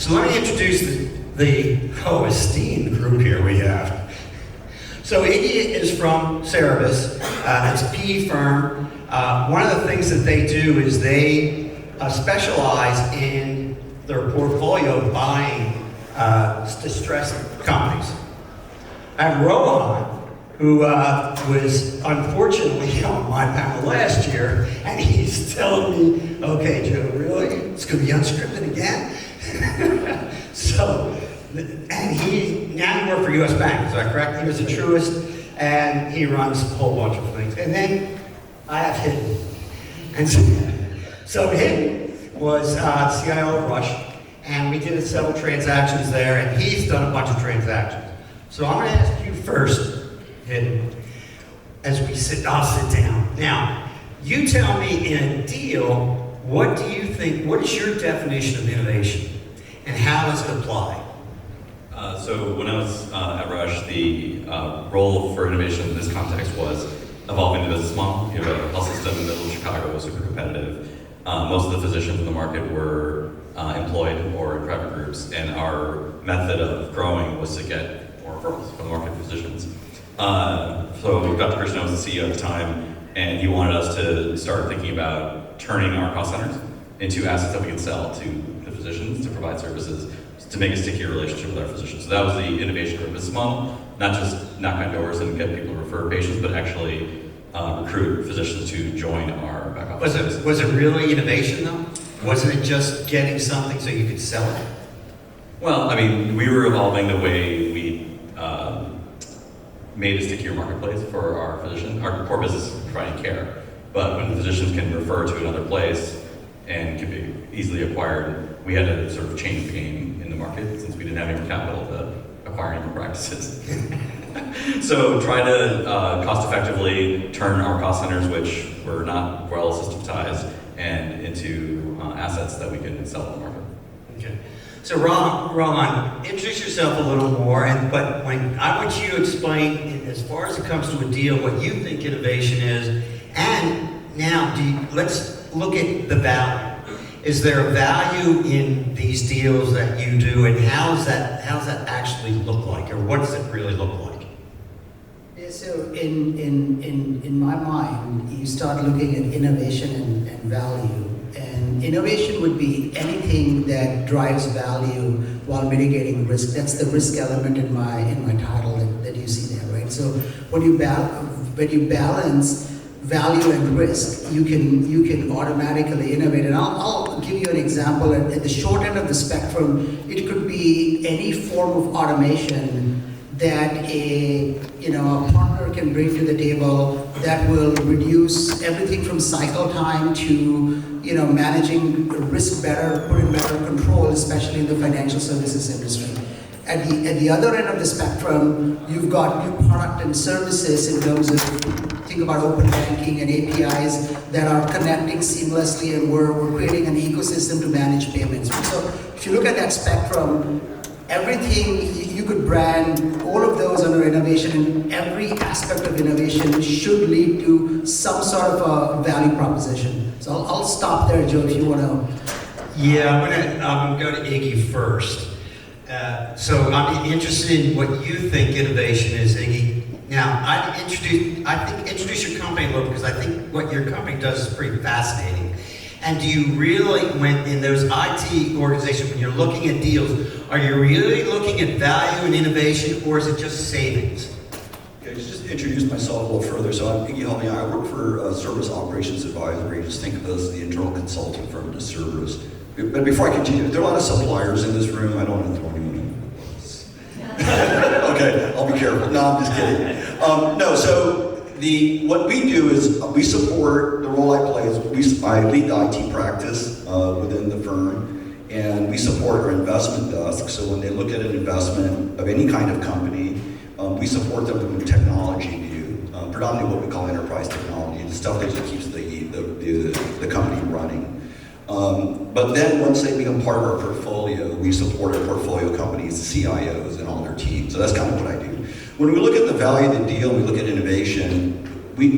So let me introduce the esteemed group here we have. So Iggy is from Cerberus. It's a PE firm. One of the things that they do is they specialize in their portfolio buying distressed companies. And Rohan, who was unfortunately on my panel last year, and he's telling me, okay, Joe, really? It's going to be unscripted again? So, and he now works for US Bank, is that correct? He was a truist, and he runs a whole bunch of things. And then I have Hiten. And so Hiten was CIO of Rush, and we did several transactions there, and he's done a bunch of transactions. So I'm going to ask you first, Hiten, as I'll sit down. Now, you tell me in a deal, what do you think, what is your definition of innovation, and how does it apply? So when I was at Rush, the role for innovation in this context was evolving the business model. You have a health system in the middle of Chicago, super competitive. Most of the physicians in the market were employed or in private groups, and our method of growing was to get more referrals from market physicians. So Dr. Krishna was the CEO at the time, and he wanted us to start thinking about turning our cost centers into assets that we could sell to the physicians to provide services to make a stickier relationship with our physicians. So that was the innovation of our business model, not just knock on doors and get people to refer patients, but actually recruit physicians to join our back office. Was it really innovation though? Wasn't it just getting something so you could sell it? Well, I mean, we were evolving the way we made a stickier marketplace for our physicians. Our core business is providing care, but when the physicians can refer to another place and can be easily acquired, we had to sort of change the game in the market since we didn't have any more capital to acquire any more practices. So try to cost effectively turn our cost centers, which were not well systematized, and into assets that we can sell in the market. Okay. So Rohan, introduce yourself a little more, but I want you to explain, as far as it comes to a deal, what you think innovation is, and now let's look at the value. Is there a value in these deals that you do, and how's that actually look like, or what does it really look like? Yeah, so in my mind, you start looking at innovation and value. And innovation would be anything that drives value while mitigating risk. That's the risk element in my title that you see there, right? So when you balance value and risk, you can automatically innovate. And I'll give you an example. At the short end of the spectrum, it could be any form of automation that a partner can bring to the table that will reduce everything from cycle time to managing risk better, put in better control, especially in the financial services industry. At the other end of the spectrum, you've got new product and services in terms of, think about open banking and APIs that are connecting seamlessly, and we're creating an ecosystem to manage payments. So if you look at that spectrum, everything you could brand all of those under innovation, and every aspect of innovation should lead to some sort of a value proposition. So I'll stop there, Joe, if you want to. Yeah, I'm going to go to Iggy first. So I'm interested in what you think innovation is, Iggy. Now, introduce your company a little, because I think what your company does is pretty fascinating. And do you really, when in those IT organizations, when you're looking at deals, are you really looking at value and innovation, or is it just savings? Okay, just to introduce myself a little further. So I'm Iggy. I work for Service Operations Advisory. Just think of us as the internal consulting firm to Cerberus. But before I continue, there are a lot of suppliers in this room. I don't want to throw anyone in. Okay, I'll be careful. No, I'm just kidding. What we do is we support, the role I play is I lead the IT practice within the firm, and we support our investment desk. So when they look at an investment of any kind of company, we support them from a technology view, predominantly what we call enterprise technology, the stuff that just keeps the company running. But then once they become part of our portfolio, we support our portfolio companies, the CIOs, and all their teams. So that's kind of what I do. When we look at the value of the deal, we look at innovation.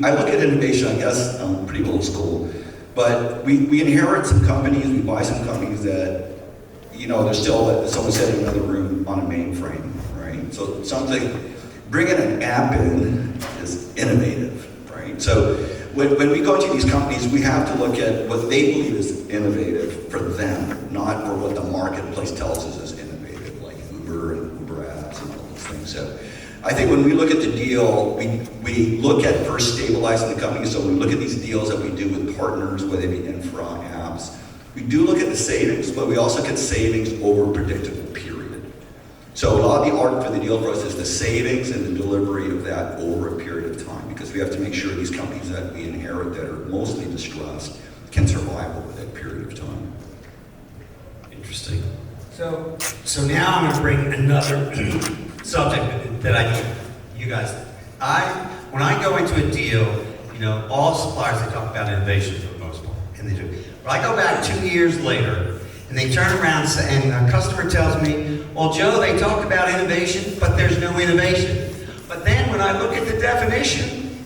I look at innovation, I guess, I'm pretty old school, but we inherit some companies, we buy some companies that there's still someone sitting in another room on a mainframe, right? So bringing an app in is innovative, right? So when we go to these companies, we have to look at what they believe is innovative for them, not for what the marketplace tells us is innovative, like Uber and Uber apps and all those things. So I think when we look at the deal, we look at first stabilizing the company. So we look at these deals that we do with partners, whether they be infra apps. We do look at the savings, but we also get savings over a predictable period. So a lot of the art for the deal for us is the savings and the delivery of that over a period of time, because we have to make sure these companies that we inherit that are mostly distressed can survive over that period of time. Interesting. So now I'm going to bring another subject that I need you guys. When I go into a deal, all suppliers, they talk about innovation for the most part, and they do. But I go back 2 years later, and they turn around and a customer tells me, well, Joe, they talk about innovation, but there's no innovation. But then when I look at the definition,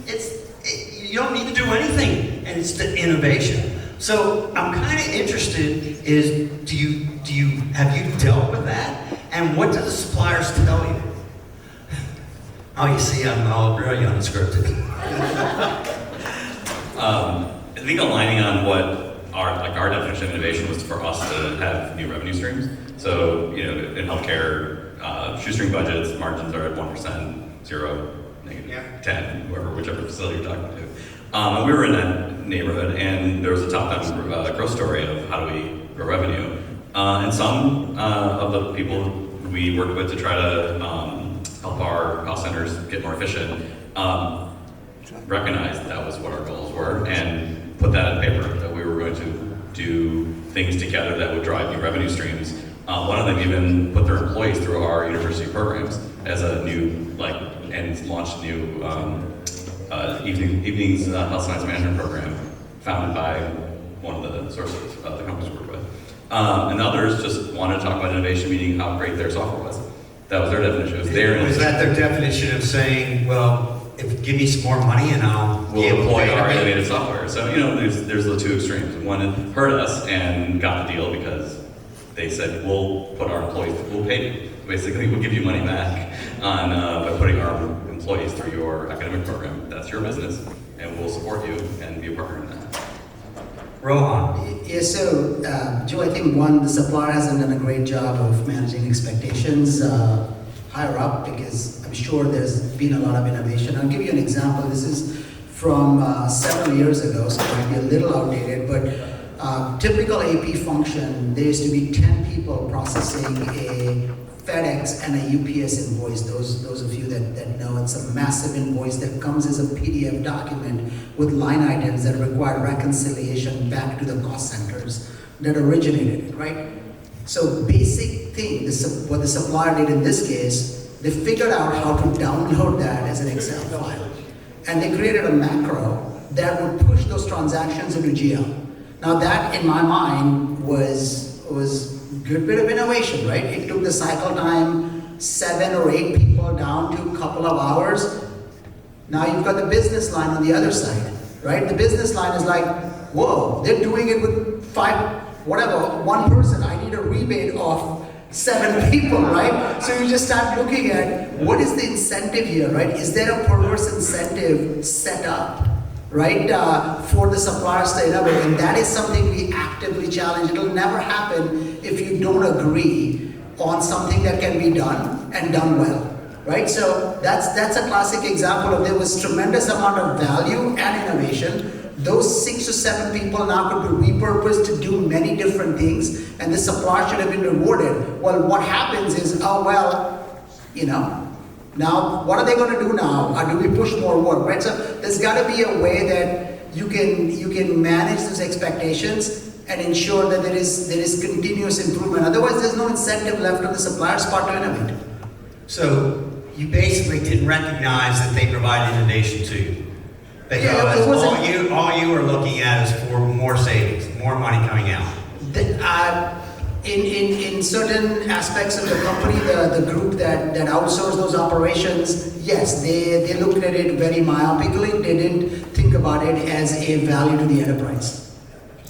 you don't need to do anything, and it's the innovation. So I'm kind of interested is, have you dealt with that? And what do the suppliers tell you? Oh, you see, I'm all very unscripted. I think aligning on what our definition of innovation was for us to have new revenue streams. So, in healthcare, shoestring budgets, margins are at 1%, 0, negative 10, whichever facility you're talking to. And we were in that neighborhood, and there was a top-down growth story of how do we grow revenue. And some of the people we worked with to try to help our cost centers get more efficient recognized that was what our goals were and put that in paper, that we were going to do things together that would drive new revenue streams. One of them even put their employees through our university programs as a new, and launched a new evenings health science management program founded by one of the sources of the companies we worked with. And others just wanted to talk about innovation, meaning how great their software was. That was their definition. It was their innovation. Was that their definition of saying, well, give me some more money and we'll employ our innovative software. So, there's the two extremes. One hurt us and got the deal because they said, we'll put our employees, we'll pay you. Basically, we'll give you money back by putting our employees through your academic program. That's your business, and we'll support you and be a partner in that. Rohan. Yeah, so, Joe, I think the supplier hasn't done a great job of managing expectations higher up, because I'm sure there's been a lot of innovation. I'll give you an example. This is from several years ago, so it might be a little outdated, but typical AP function, there used to be 10 people processing a FedEx and a UPS invoice. Those of you that know, it's a massive invoice that comes as a PDF document with line items that require reconciliation back to the cost centers that originated it, right? So basic thing, what the supplier did in this case, they figured out how to download that as an Excel file. And they created a macro that would push those transactions into GL. Now that, in my mind, was a good bit of innovation, right? It took the cycle time 7 or 8 people down to a couple of hours. Now you've got the business line on the other side, right? The business line is like, whoa, they're doing it with 1 person. I need a rebate of 7 people, right? So you just start looking at what is the incentive here, right? Is there a perverse incentive set up, right, for the suppliers to innovate? And that is something we actively challenge. It'll never happen if you don't agree on something that can be done and done well, right? So that's a classic example of there was tremendous amount of value and innovation. Those 6 or 7 people now could be repurposed to do many different things, and the supplier should have been rewarded. Well, what happens is, now what are they going to do now? Or do we push more work, right? So there's got to be a way that you can manage those expectations and ensure that there is continuous improvement. Otherwise, there's no incentive left on the supplier's part to innovate. So you basically didn't recognize that they provide innovation to you. Because all you are looking at is for more savings, more money coming out. In certain aspects of the company, the group that outsourced those operations, yes, they looked at it very myopically. They didn't think about it as a value to the enterprise.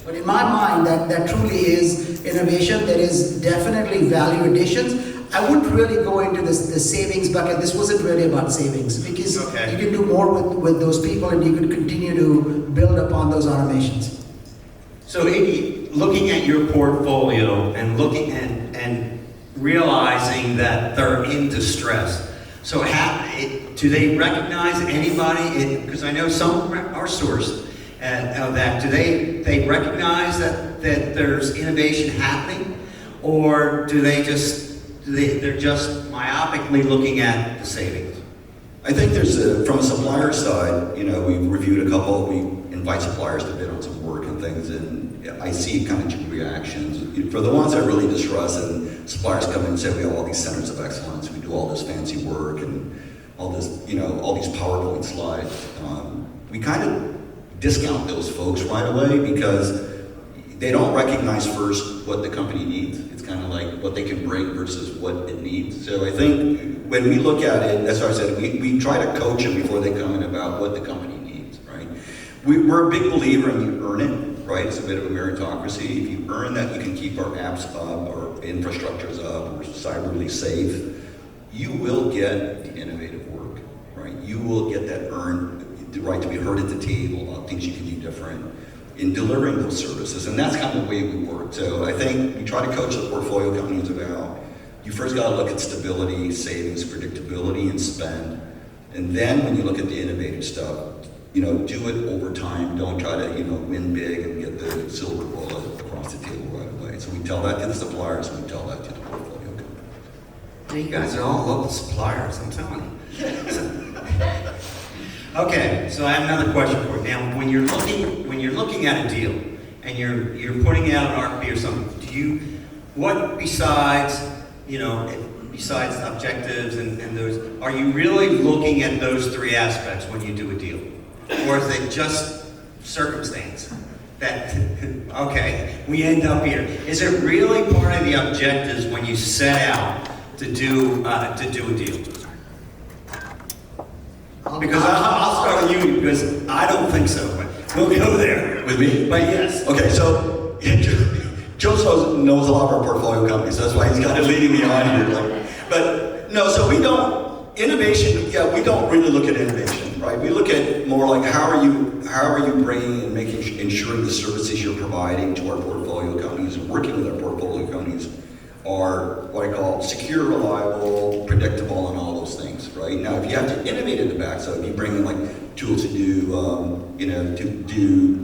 But in my mind, that truly is innovation. There is definitely value additions. I wouldn't really go into the savings bucket. This wasn't really about savings because Okay. you can do more with those people and you could continue to build upon those automations. So Iggy, looking at your portfolio and looking and realizing that they're in distress, so do they recognize anybody? Because I know some are sourced of that. Do they recognize that there's innovation happening, or do they they're just myopically looking at the savings? I think from a supplier side, we've reviewed a couple, we invite suppliers to bid on some work and things, and I see kind of two reactions. For the ones that are really distressed and suppliers come in and say, we have all these centers of excellence, we do all this fancy work and all this, all these PowerPoint slides. We kind of discount those folks right away because they don't recognize first what the company needs. It's kind of like what they can bring versus what it needs. So I think when we look at it, that's why I said we try to coach them before they come in about what the company needs, right? We're a big believer in you earn it, right? It's a bit of a meritocracy. If you earn that, you can keep our apps up, our infrastructure's up, we're cyberly safe. You will get the innovative work, right? You will get that the right to be heard at the table about things you can do different in delivering those services, and that's kind of the way we work. So I think we try to coach the portfolio companies about, you first got to look at stability, savings, predictability, and spend, and then when you look at the innovative stuff, do it over time. Don't try to win big and get the silver bullet across the table right away. So we tell that to the suppliers, and we tell that to the portfolio companies. You guys are all local suppliers, I'm telling you. Okay, so I have another question for you. Now, when you're looking at a deal and you're putting out an RFP or something, what besides objectives and those, are you really looking at those three aspects when you do a deal? Or is it just circumstance that, okay, we end up here? Is it really part of the objectives when you set out to do a deal? Because I'll start with you, because I don't think so, but we'll go there. With me? But yes. Okay, so Joe knows a lot of our portfolio companies, so that's why he's kind of leading me on here. But no, so we don't we don't really look at innovation, right? We look at more like how are you bringing and ensuring the services you're providing to our portfolio companies and working with our portfolio companies are what I call secure, reliable, predictable, and all those things, right? Now, if you have to innovate in the back, so if you bring in like tools to do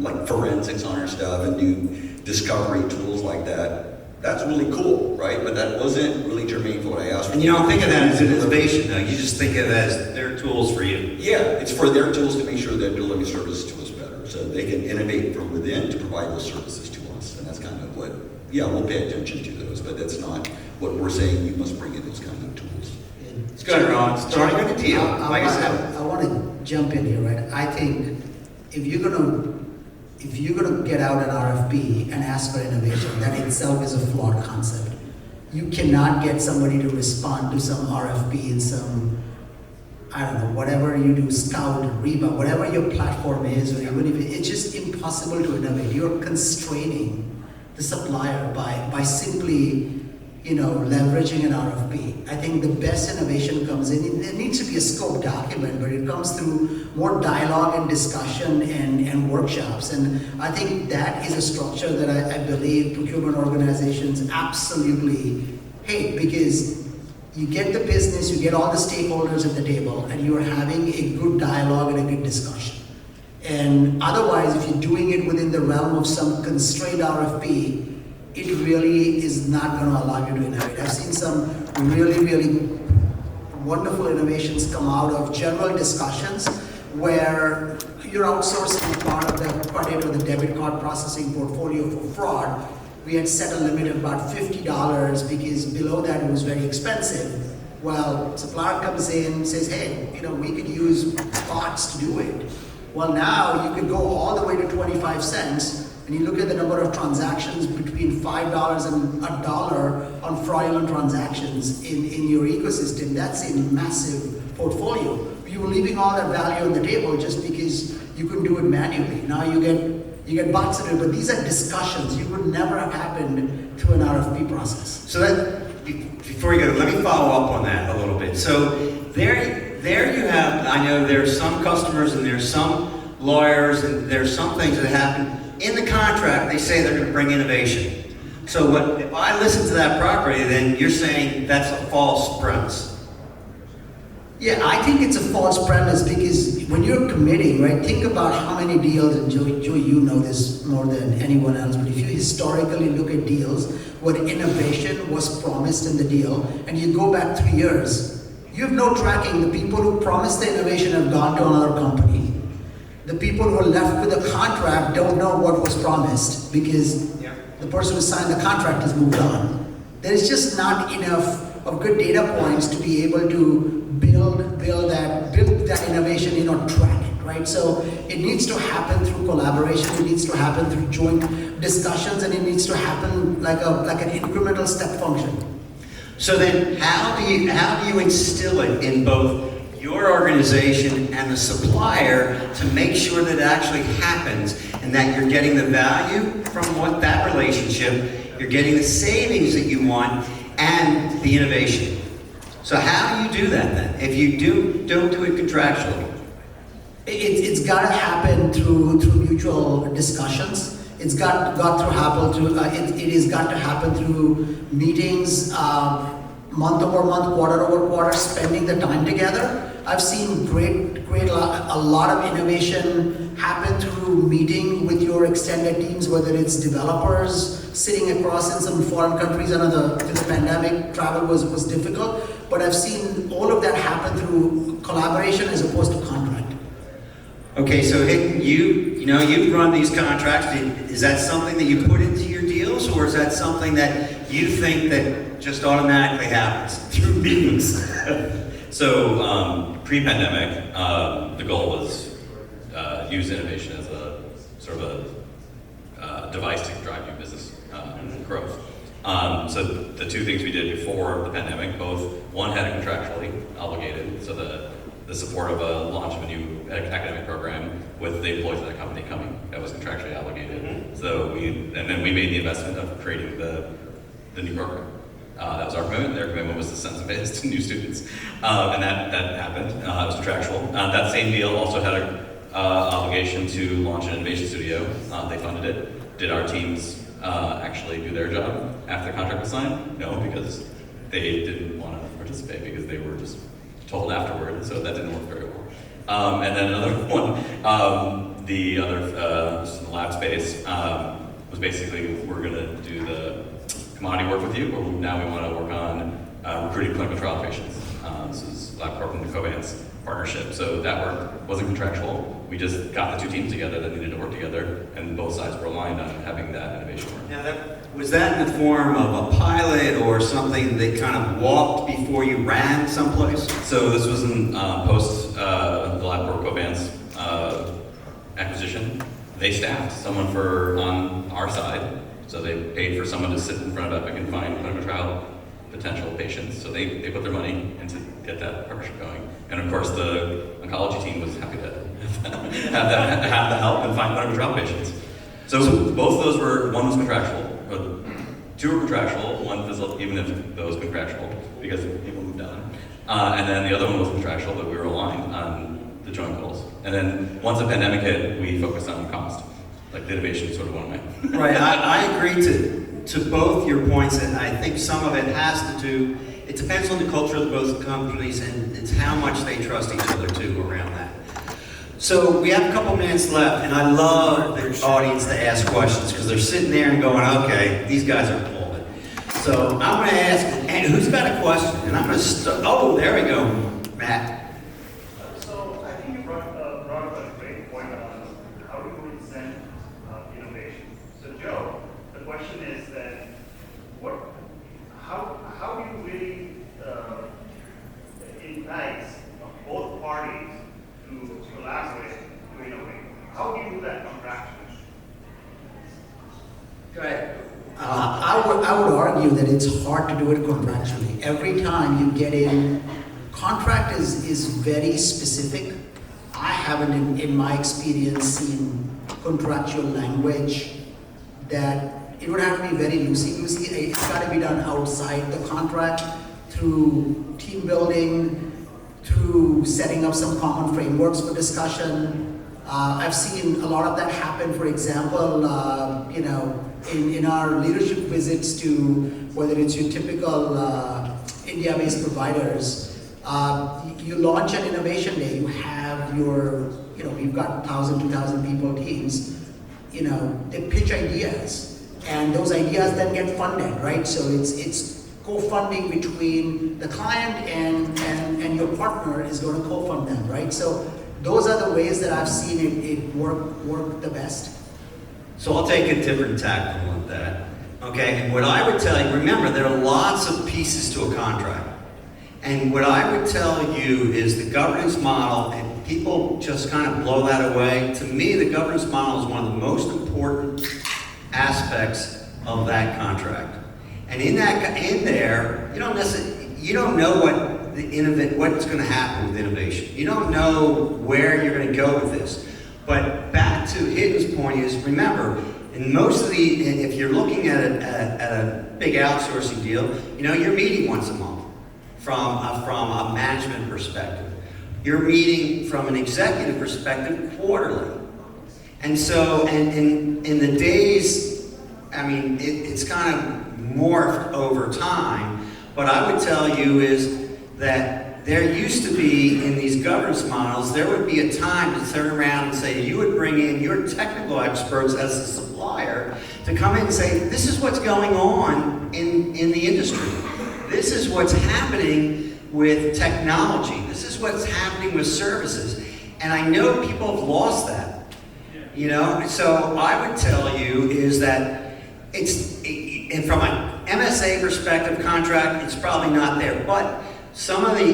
like forensics on our stuff and do discovery tools like that, that's really cool, right? But that wasn't really germane for what I asked for. And you don't think of that as innovation, though. You just think of it as their tools for you. Yeah, it's for their tools to make sure they're delivering services to us better, so they can innovate from within to provide those services to us, and that's kind of what. Yeah, we'll pay attention to those, but that's not what we're saying. You must bring in those kinds of tools. It's good, Ron. Starting with a deal, like I said. I want to jump in here, right? I think if you're gonna get out an RFP and ask for innovation, that itself is a flawed concept. You cannot get somebody to respond to some RFP in some, I don't know, whatever you do, Scout, Reba, whatever your platform is, or even if it's just impossible to innovate. You're constraining the supplier by simply, leveraging an RFP. I think the best innovation comes in. There needs to be a scope document, but it comes through more dialogue and discussion and workshops. And I think that is a structure that I believe procurement organizations absolutely hate, because you get the business, you get all the stakeholders at the table, and you're having a good dialogue and a good discussion. And otherwise, if you're doing it within the realm of some constrained RFP, it really is not going to allow you to innovate. I've seen some really, really wonderful innovations come out of general discussions where you're outsourcing part of the credit or the debit card processing portfolio for fraud. We had set a limit of about $50 because below that it was very expensive. Well, supplier comes in, says, hey, we could use bots to do it. Well, now you could go all the way to 25 cents, and you look at the number of transactions between $5 and $1 on fraudulent transactions in your ecosystem. That's a massive portfolio. You were leaving all that value on the table just because you couldn't do it manually. Now you get You get box interview, but these are discussions. You would never have happened through an RFP process. So that, before you go, let me follow up on that a little bit. So there you have, I know there's some customers and there's some lawyers and there's some things that happen. In the contract, they say they're going to bring innovation. So if I listen to that properly, then you're saying that's a false premise. Yeah, I think it's a false premise because when you're committing, right, think about how many deals, and Joe, you know this more than anyone else, but if you historically look at deals where innovation was promised in the deal, and you go back 3 years, you have no tracking. The people who promised the innovation have gone to another company. The people who are left with a contract don't know what was promised because the person who signed the contract has moved on. There is just not enough of good data points to be able to build that innovation, track it, right? So it needs to happen through collaboration, it needs to happen through joint discussions, and it needs to happen like an incremental step function. So then how do you instill it in both your organization and the supplier to make sure that it actually happens and that you're getting the value from that relationship, you're getting the savings that you want, and the innovation? So how do you do that then, if you don't do it contractually? It's got to happen through mutual discussions. It's got to happen through. It has got to happen through meetings, month over month, quarter over quarter, spending the time together. I've seen a lot of innovation happen through meeting with your extended teams, whether it's developers sitting across in some foreign countries. I know the pandemic travel was difficult, but I've seen all of that happen through collaboration as opposed to contract. Okay, so Hiten, you run these contracts. Is that something that you put into your deals, or is that something that you think that just automatically happens through meetings? So pre-pandemic, the goal was use innovation as a sort of a device to drive new business growth. So the two things we did before the pandemic, one had it contractually obligated, so the support of a launch of a new academic program with the employees of that company coming, that was contractually obligated. Mm-hmm. So then we made the investment of creating the new program. That was our commitment. Their commitment was to send some bits to new students, and that happened. It was contractual. That same deal also had an obligation to launch an innovation studio. They funded it. Did our teams actually do their job after the contract was signed? No, because they didn't want to participate because they were just told afterward, so that didn't work very well. And then another one, the other just in the lab space, was basically we're going to do the commodity work with you, but now we want to work on recruiting clinical trial patients. This is LabCorp and the Covance partnership, so that work wasn't contractual. We just got the two teams together that needed to work together, and both sides were aligned on having that innovation work. Now, was that in the form of a pilot or something that kind of walked before you ran someplace? So this was in post the LabCorp Covance acquisition. They staffed someone on our side, so they paid for someone to sit in front of Epic and find clinical trial potential patients. So they put their money into get that partnership going. And of course, the oncology team was happy to have the help and find clinical trial patients. So both of those one was contractual. Two were contractual, one fizzled, even if those contractual, because people moved on. And then the other one was contractual, but we were aligned on the joint goals. And then once the pandemic hit, we focused on cost. Like the innovation sort of went away. Right, I agree to both your points, and I think some of it has to do, it depends on the culture of both companies, and it's how much they trust each other too around that. So we have a couple minutes left, and I love the audience to ask questions because they're sitting there and going, okay, these guys are pulling. So I'm going to ask, and who's got a question? And I'm going to there we go, Matt. So I think you brought up a great point on how do we incent innovation. So Joe, the question is that how do you really entice both parties to collaborate to innovate? How do you do that contractually? Go ahead. I would argue that it's hard to do it contractually. Every time you get in, contract is very specific. I haven't, in my experience, seen contractual language that it would have to be very loosey-goosey. It's got to be done outside the contract through team building, through setting up some common frameworks for discussion. I've seen a lot of that happen. For example, you know, in our leadership visits to whether it's your typical India-based providers, you launch an innovation day. You have your, you know, we've got 1,000, 2,000 people teams. You know, they pitch ideas, and those ideas then get funded, right? So it's co-funding between the client and your partner is going to co-fund them, right? So those are the ways that I've seen it work the best. So I'll take a different tack on that. Okay, and what I would tell you, remember, there are lots of pieces to a contract. And what I would tell you is the governance model, and people just kind of blow that away. To me, the governance model is one of the most important aspects of that contract. And in there, you don't know what's going to happen with innovation. You don't know where you're going to go with this. But back to Hiten's point is, remember, in most of if you're looking at a big outsourcing deal, you know, you're meeting once a month from a management perspective. You're meeting from an executive perspective quarterly. And so, and in the days, I mean, it's kind of morphed over time, but I would tell you is that there used to be, in these governance models, there would be a time to turn around and say, you would bring in your technical experts as a supplier to come in and say, this is what's going on in the industry. This is what's happening with technology. This is what's happening with services. And I know people have lost that, you know? So I would tell you is that and from an MSA perspective contract, it's probably not there, but some of the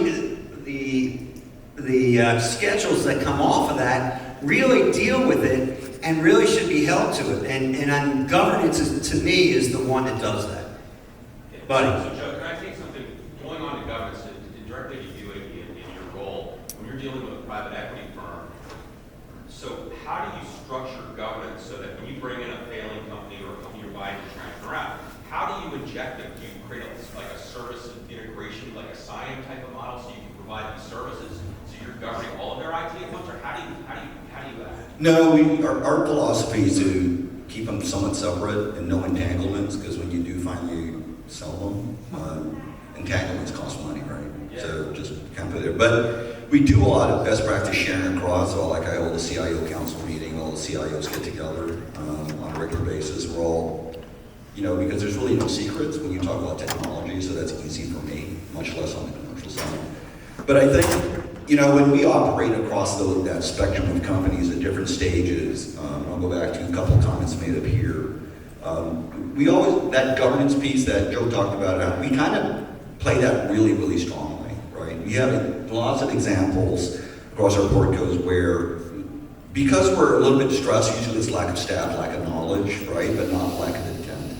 schedules that come off of that really deal with it and really should be held to it. And governance, to me, is the one that does that. Yeah. Buddy. So Joe, can I say something? Going on to governance, directly to you in your role, when you're dealing with a private equity firm, so how do you structure governance so that when you bring in a failing company or a company you're buying to transfer out, how do you inject them? Do you create a service integration, like a SIAM type of model, so you can provide these services, so you're governing all of their IT at once, or how do you act? No, our philosophy is to keep them somewhat separate and no entanglements, because when you do finally sell them, entanglements cost money, right? Yeah. So just kind of put it there. But we do a lot of best practice sharing across, so like I hold a CIO council meeting, all the CIOs get together on a regular basis. We're all, you know, because there's really no secrets when you talk about technology, so that's easy for me, much less on the commercial side. But I think, you know, when we operate across that spectrum of companies at different stages, I'll go back to a couple of comments made up here. We always, that governance piece that Joe talked about, we kind of play that really, really strongly, right? We have lots of examples across our portcos where, because we're a little bit stressed, usually it's lack of staff, lack of knowledge, right? But not lack of intent.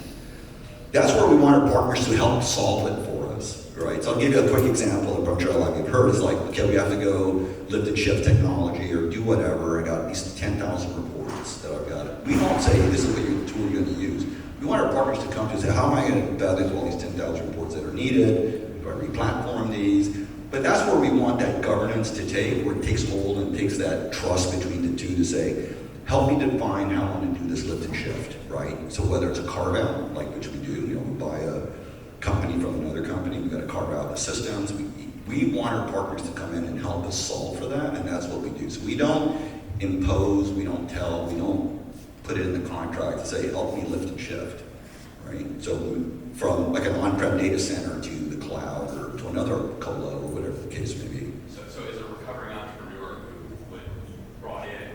That's where we want our partners to help solve it for us, right? So I'll give you a quick example, I'm sure like you've heard, is like, okay, we have to go lift and shift technology or do whatever. I got these 10,000 reports that I've got. We don't say, this is what your tool you're going to use. We want our partners to come to and say, how am I going to validate all these 10,000 reports that are needed? Do I re-platform these? But that's where we want that governance to take, where it takes hold and takes that trust between the two to say, help me define how I want to do this lift and shift, right? So whether it's a carve out, like which we do, you know, we buy a company from another company, we got to carve out the systems. We want our partners to come in and help us solve for that, and that's what we do. So we don't impose, we don't tell, we don't put it in the contract to say, help me lift and shift, right? So from like an on-prem data center to the cloud or to another colo or whatever the case may be. So as a recovering entrepreneur who brought in,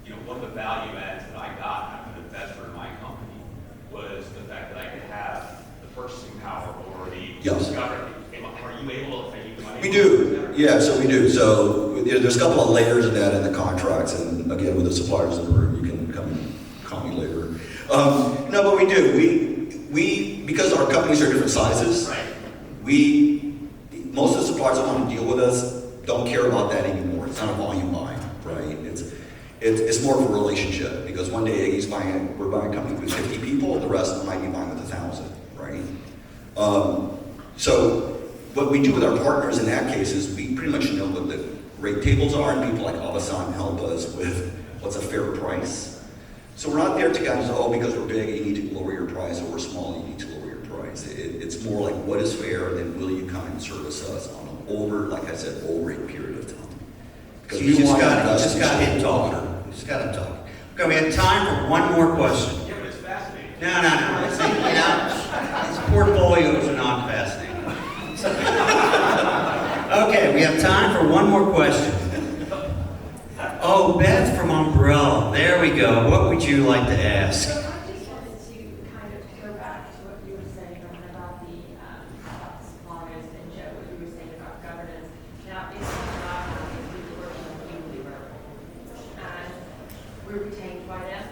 you know, one of the value adds that I got as an investor in my company was the fact that I could have the purchasing power or the discovery. Are you able to? We do, yeah, so we do. So there's a couple of layers of that in the contracts, and again, with the suppliers in the room, you can come and call me later. No, but we do. We because our companies are different sizes, right. Most of the suppliers that want to deal with us don't care about that anymore. It's not a volume buy, right? right? It's more of a relationship, because one day we're buying a company with 50 people, the rest might be buying with 1,000, right? So what we do with our partners in that case is we pretty much know what the rate tables are, and people like Avasant help us with what's a fair price. So we're not there to guys, oh, because we're big, you need to lower your price, or we're small, you need to lower your price. It's more like what is fair, and then will you come and service us on an over, like I said, over a period of time. Because You just got him talking. You just got him talking. Okay, we have time for one more question. Yeah, but it's fascinating. No. It's, these portfolios are not fascinating. Okay, we have time for one more question. Oh, Beth from Umbrella. There we go. What would you like to ask? So I just wanted to kind of go back to what you were saying about the suppliers, and Joe, what you were saying about governance. Now, it's not we were working on Unilever, and we were retained by them,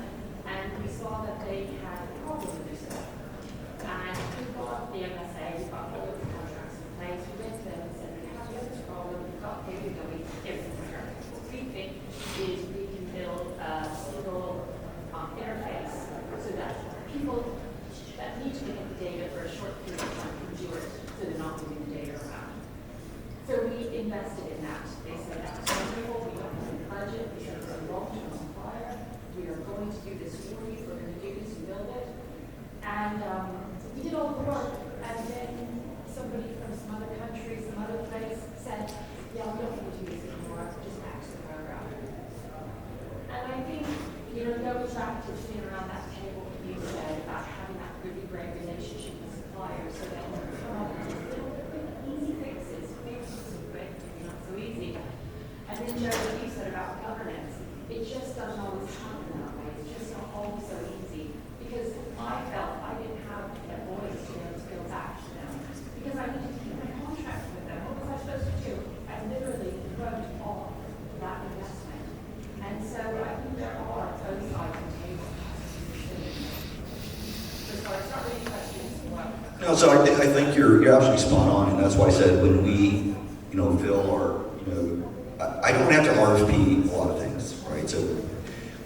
and we saw that they had a problem with this. And we got the MSA, we got all of the contracts in place, we went to them and said, we have this problem, we've got capability, everything here. What we think is we can build a single interface so that people that need to look at the data for a short period of time can do it, so they're not moving the data around. So we invested in that. They said that was wonderful, we got the budget, we said it's a long-term supplier, we are going to do this for you, we're going to do this and build it. And we did all the work, and then somebody from some other country, some other place said, yeah, we don't need to do this anymore, just act the program. And I think, goes back to sitting around that table that you said about having that really great relationship with suppliers, so that when we come up with these little quick, easy fixes are quick, maybe not so easy. And then Joe, what you said about governance, it just doesn't always happen that way. It's just not always so easy. Because I felt I didn't have a voice to be able to go back to them. Because I needed to keep my contract with them. What was I supposed to do? I literally wrote off that investment. And so I think there are both sides of the table. So it's not really questions. No, so I think you're absolutely spot on, and that's why I said when we, fill our, I don't have to RFP a lot of things, right? So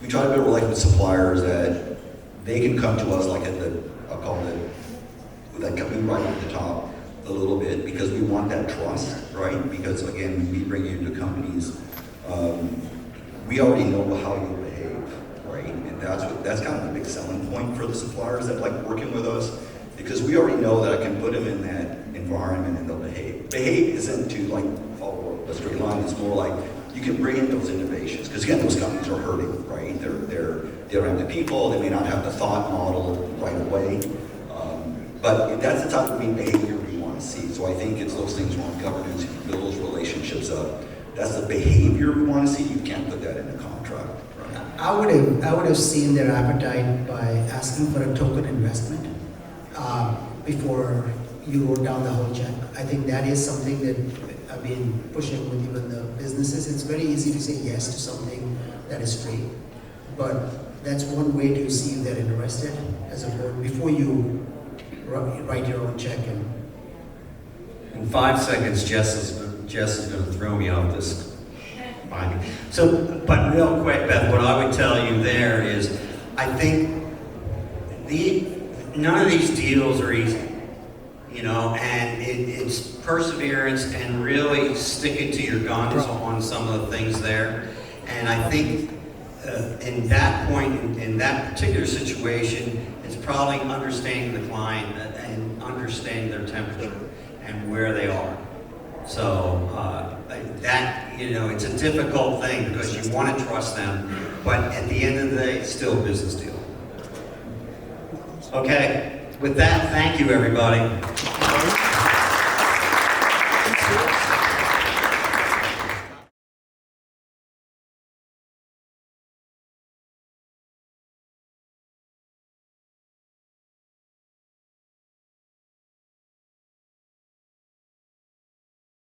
we try to build a relationship with suppliers that they can come to us like I'll call it, that company right at the top a little bit, because we want that trust, right? Because again, when we bring you into companies, we already know how you behave, right? And that's kind of a big selling point for the suppliers that like working with us, because we already know that I can put them in that environment and they'll behave. Behave isn't to like follow a straight line, it's more like you can bring in those innovations, because again, those companies are hurting, right? They don't have the people, they may not have the thought model right away, but that's the type of behavior we want to see. So I think it's those things around governance, you build those relationships up. That's the behavior we want to see. You can't put that in a contract, right? I would have seen their appetite by asking for a token investment before you wrote down the whole check. I think that is something that I've been pushing with even the businesses. It's very easy to say yes to something that is free, but that's one way to see if they're interested as a board before you write your own check. In 5 seconds, Jess is going to throw me off this binding. So, but real quick, Beth, what I would tell you there is, I think none of these deals are easy, and it's perseverance and really sticking to your guns on some of the things there. And I think in that point, in that particular situation, it's probably understanding the client and understanding their temperature and where they are. So it's a difficult thing because you want to trust them, but at the end of the day, it's still a business deal. Okay, with that, thank you, everybody.